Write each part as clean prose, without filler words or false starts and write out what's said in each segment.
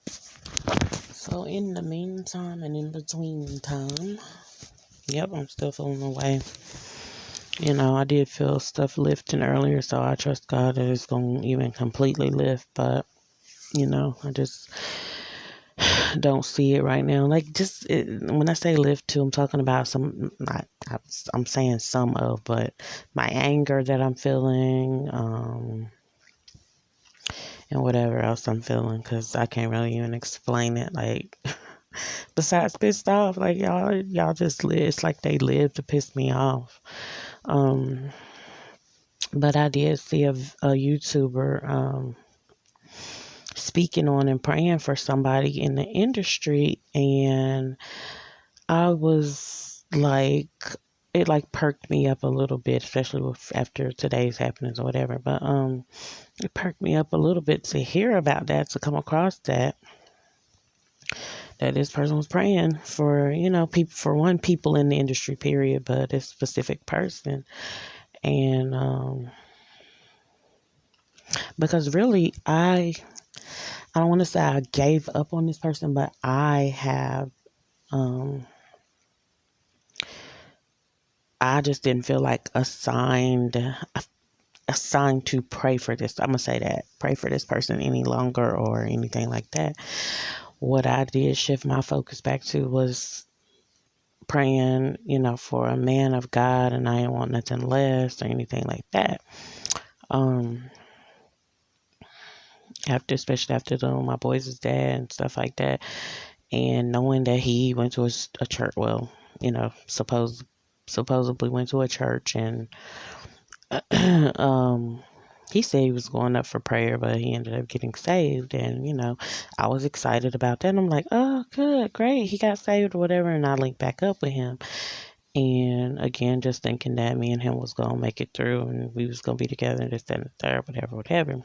So in the meantime and in between time, yep, I'm still feeling the way. I did feel stuff lifting earlier, so I trust God that it's going to even completely lift, but, I just don't see it right now. Like, when I say lift too, I'm talking about I'm saying some of, but my anger that I'm feeling, and whatever else I'm feeling, because I can't really even explain it. Like, besides pissed off, like y'all just live. It's like they live to piss me off. Um, but I did see a YouTuber speaking on and praying for somebody in the industry, and I was like, it like perked me up a little bit, especially after today's happenings or whatever. But it perked me up a little bit to hear about that, to come across that this person was praying for, people, for one, people in the industry, period, but this specific person. And because really, I don't want to say I gave up on this person, but um, I just didn't feel like assigned to pray for this. I'm gonna say that, pray for this person any longer or anything like that. What I did shift my focus back to was praying, for a man of God, and I didn't want nothing less or anything like that. Um, especially after my boys' dad and stuff like that, and knowing that he went to a church, well, supposedly went to a church, and um, he said he was going up for prayer, but he ended up getting saved, and I was excited about that. And I'm like, oh, good, great, he got saved or whatever, and I linked back up with him. And again, just thinking that me and him was gonna make it through, and we was gonna be together, and this, that, and the third, whatever,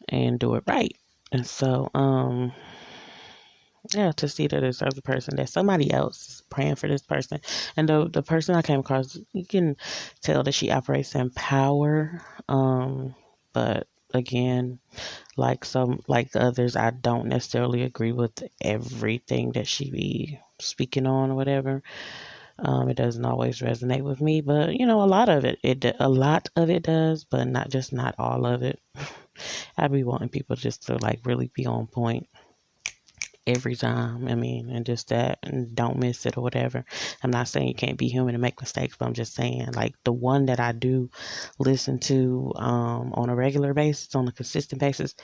and do it right. And so, yeah, to see that this other person, that somebody else is praying for this person, and the person I came across, you can tell that she operates in power. But again, like others, I don't necessarily agree with everything that she be speaking on or whatever. It doesn't always resonate with me, but a lot of it does, but not all of it. I be wanting people just to like really be on point every time. I mean, and just that, and don't miss it or whatever. I'm not saying you can't be human and make mistakes, but I'm just saying, like, the one that I do listen to on a regular basis, on a consistent basis,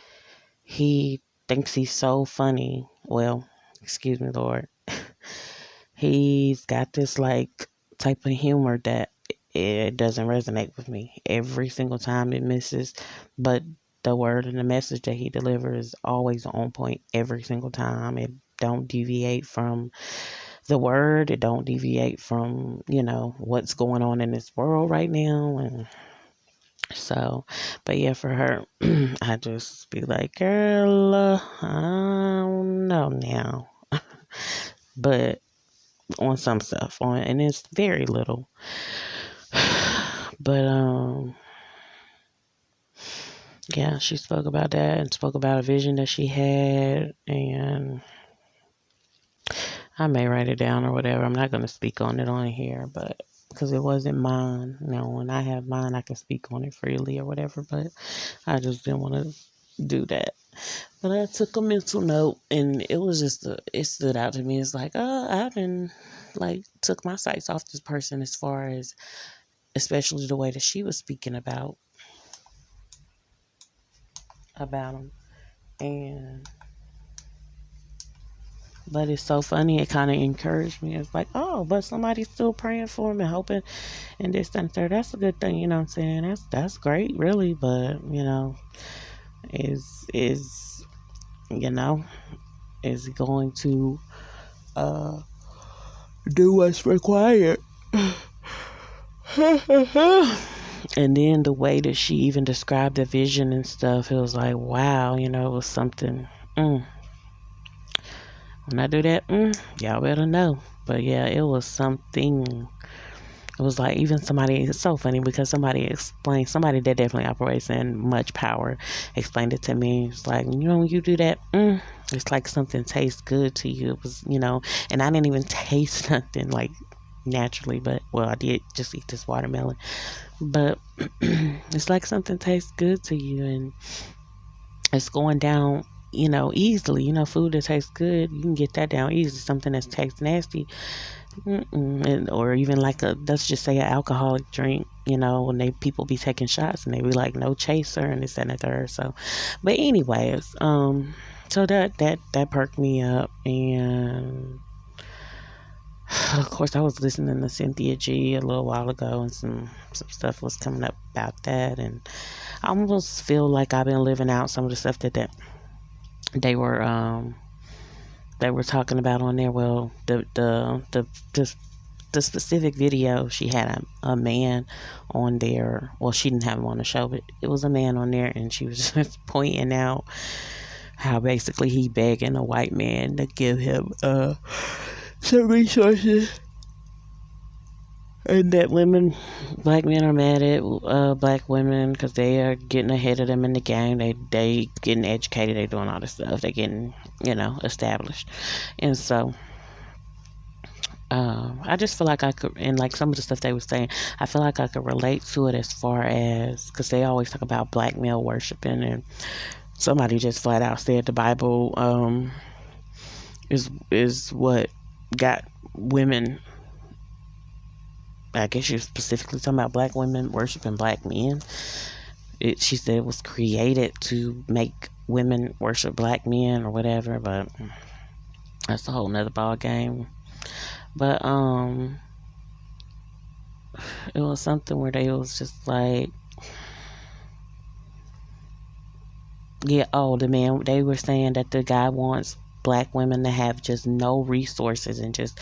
he thinks he's so funny. Well, excuse me, Lord. He's got this like type of humor that it doesn't resonate with me. Every single time it misses, but the word and the message that he delivers is always on point every single time. It don't deviate from the word. It don't deviate from, what's going on in this world right now. And so, but yeah, for her, I just be like, girl, I don't know now. But on some stuff, and it's very little. But yeah, she spoke about that and spoke about a vision that she had, and I may write it down or whatever. I'm not going to speak on it on here, but because it wasn't mine. When I have mine, I can speak on it freely or whatever, but I just didn't want to do that. But I took a mental note, and it was it stood out to me. It's like, I've been like took my sights off this person, as far as especially the way that she was speaking about him. And but it's so funny, it kind of encouraged me. It's like, oh, but somebody's still praying for him and hoping, and this and third. That's a good thing, you know what I'm saying? That's great, really. But is you know is he going to uh do what's required? And then the way that she even described the vision and stuff, it was like, wow, it was something. When I do that, y'all better know. But yeah, it was something. It was like even somebody, it's so funny because somebody that definitely operates in much power explained it to me. It's like, when you do that, it's like something tastes good to you. It was, and I didn't even taste nothing like naturally, but well, I did just eat this watermelon, but it's like something tastes good to you and it's going down, easily. Food that tastes good, you can get that down easily. Something that tastes nasty, or even like let's just say an alcoholic drink, when people be taking shots and they be like no chaser and this and the third. So, but anyways, so that perked me up, and of course I was listening to Cynthia G a little while ago, and some stuff was coming up about that, and I almost feel like I've been living out some of the stuff that they were talking about on there. Well, the specific video, she had a man on there. Well, she didn't have him on the show, but it was a man on there, and she was just pointing out how basically he begging a white man to give him some resources, and that black men are mad at black women because they are getting ahead of them in the game. They getting educated, they doing all this stuff, they getting established, and so I just feel like I could, and like some of the stuff they were saying, I feel like I could relate to it as far as, because they always talk about black male worshiping, and somebody just flat out said the Bible is what got women. I guess you're specifically talking about black women worshiping black men. She said it was created to make women worship black men or whatever, but that's a whole nother ball game. But it was something where they was just like, yeah, the man, they were saying that the guy wants black women to have just no resources and just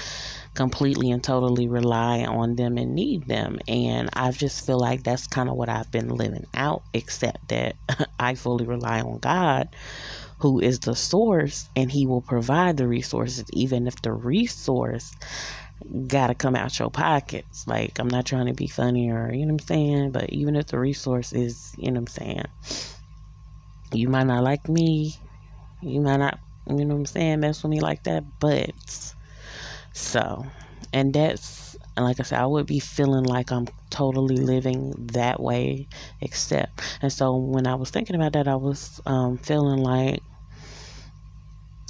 completely and totally rely on them and need them. And I just feel like that's kind of what I've been living out, except that I fully rely on God, who is the source, and he will provide the resources, even if the resource gotta come out your pockets. Like, I'm not trying to be funny or, what I'm saying, but even if the resource is, what I'm saying, you might not like me, you might not, what I'm saying, mess with me like that, but so, and that's, and like I said, I would be feeling like I'm totally living that way, except, and so when I was thinking about that, I was feeling like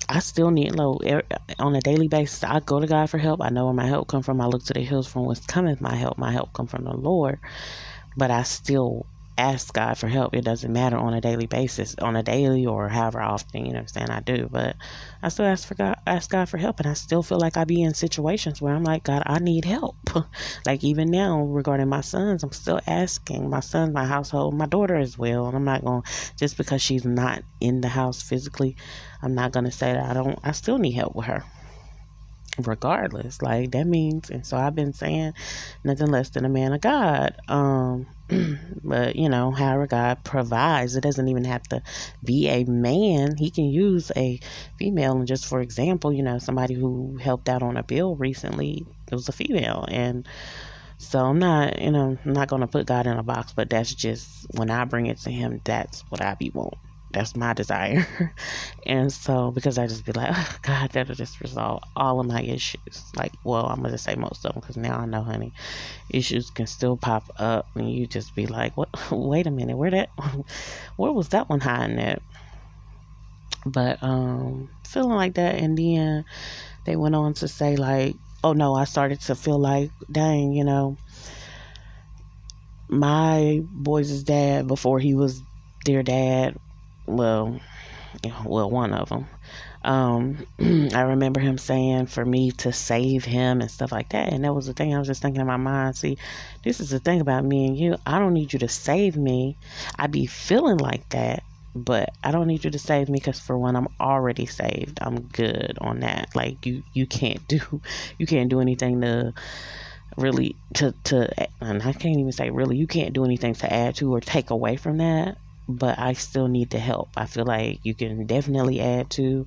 I still need, on a daily basis, I go to God for help. I know where my help come from. I look to the hills from whence cometh my help. My help come from the Lord. But I still ask God for help. It doesn't matter on a daily basis, on a daily or however often, I do. But I still ask God for help. And I still feel like I be in situations where I'm like, God, I need help. Like even now regarding my sons, I'm still asking my son, my household, my daughter as well. And I'm not going, just because she's not in the house physically, I'm not going to say that I still need help with her. Regardless, like that means, and so I've been saying nothing less than a man of God. But however God provides, it doesn't even have to be a man. He can use a female. And just for example, somebody who helped out on a bill recently, it was a female. And so I'm not, I'm not going to put God in a box, but that's just when I bring it to him, that's what I be want. That's my desire. And so, because I just be like, oh, God, that'll just resolve all of my issues. Like, well, I'm going to say most of them, because now I know, honey, issues can still pop up and you just be like, what? Wait a minute, where was that one hiding at? But feeling like that. And then they went on to say like, oh no, I started to feel like, dang, my boys' dad, before he was their dad, well, one of them, I remember him saying for me to save him and stuff like that. And that was the thing I was just thinking in my mind. See, this is the thing about me and you. I don't need you to save me. I be feeling like that, but I don't need you to save me, because for one, I'm already saved. I'm good on that. Like you can't do anything to really and I can't even say really, you can't do anything to add to or take away from that. But I still need the help. I feel like you can definitely add to.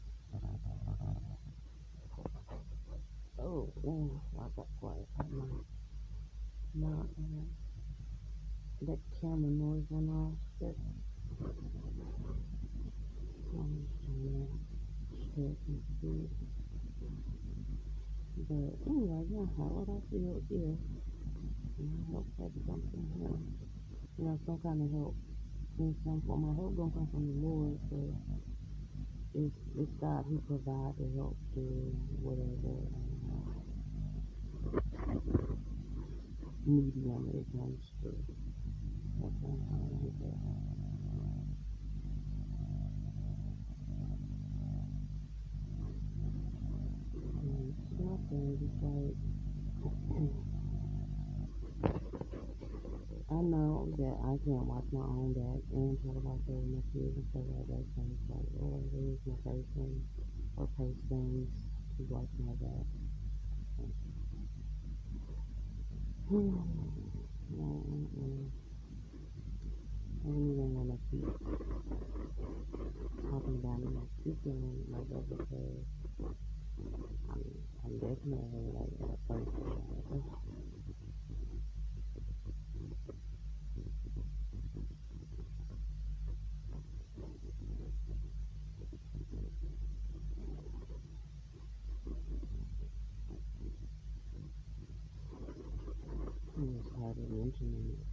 I got quiet. My, that camera noise went off. That I'm trying to check and see. But anyway, yeah, how would I feel if my help had something here? Some kind of help in some form. My help don't come from the Lord, so it's God who provides the help through whatever medium it comes through. That's what I'm trying to get at. It's nothing. It's like I know that I can't watch my own back and try to watch over my kids and stuff like that. So it's like, Lord, where is my person or persons to watch my back? I don't even want to keep talking about it and speaking like that because I'm definitely like in a place where it's hard to mention it.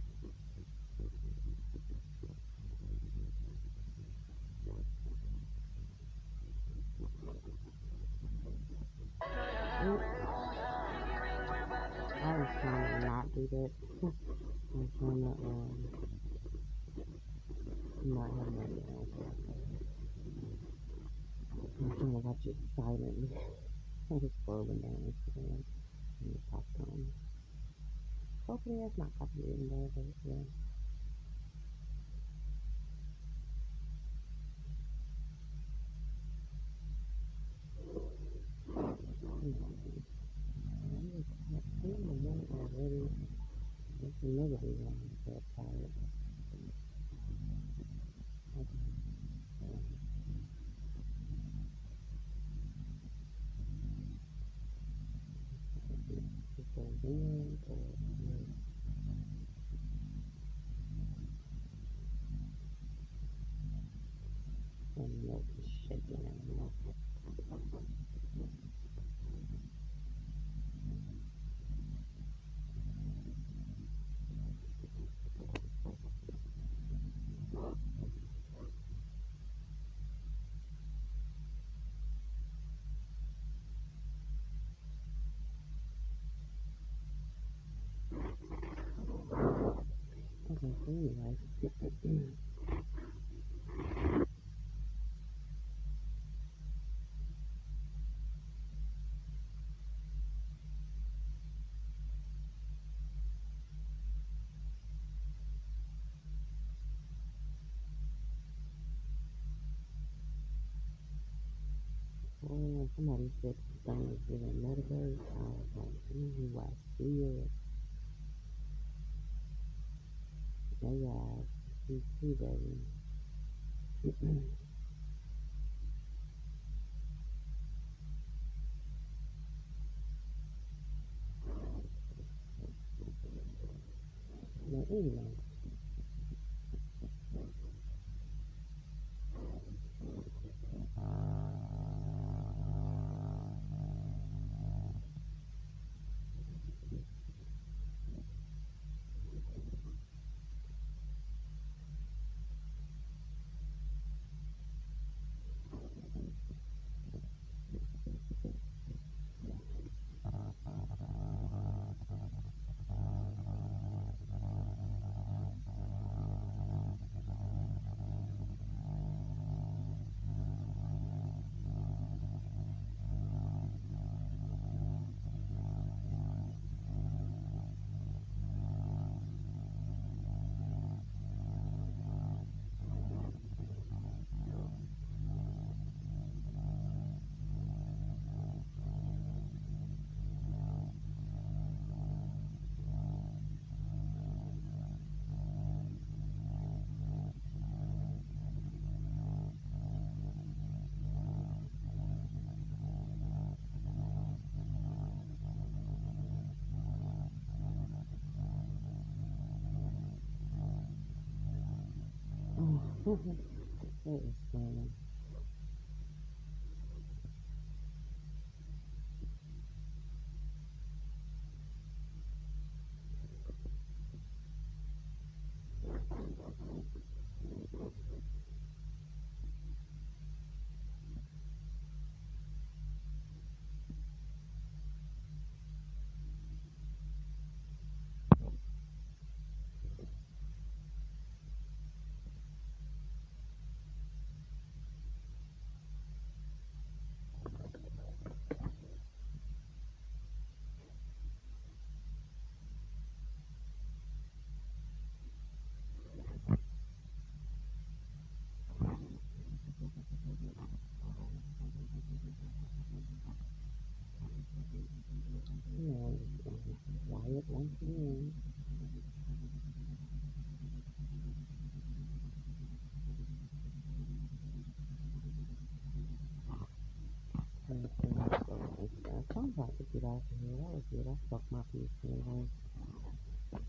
I was trying to not do that. I'm trying to not have my down. I'm trying to watch it silently. I'm just scrolling down Instagram and it popped on. Hopefully that's not copywritten there, but yeah. I'm in the mood already. It's another reason I'm so tired. It's a wind or some milk is shaking out of my Okay, so anyway. When somebody said stomach is giving metaverse, I was like, ooh, I see it. Yeah, you see, baby. But anyway, It is funny. Yeah, it's quiet once again. Okay, so I'm about to get out of here. That was good. I spoke my piece anyway.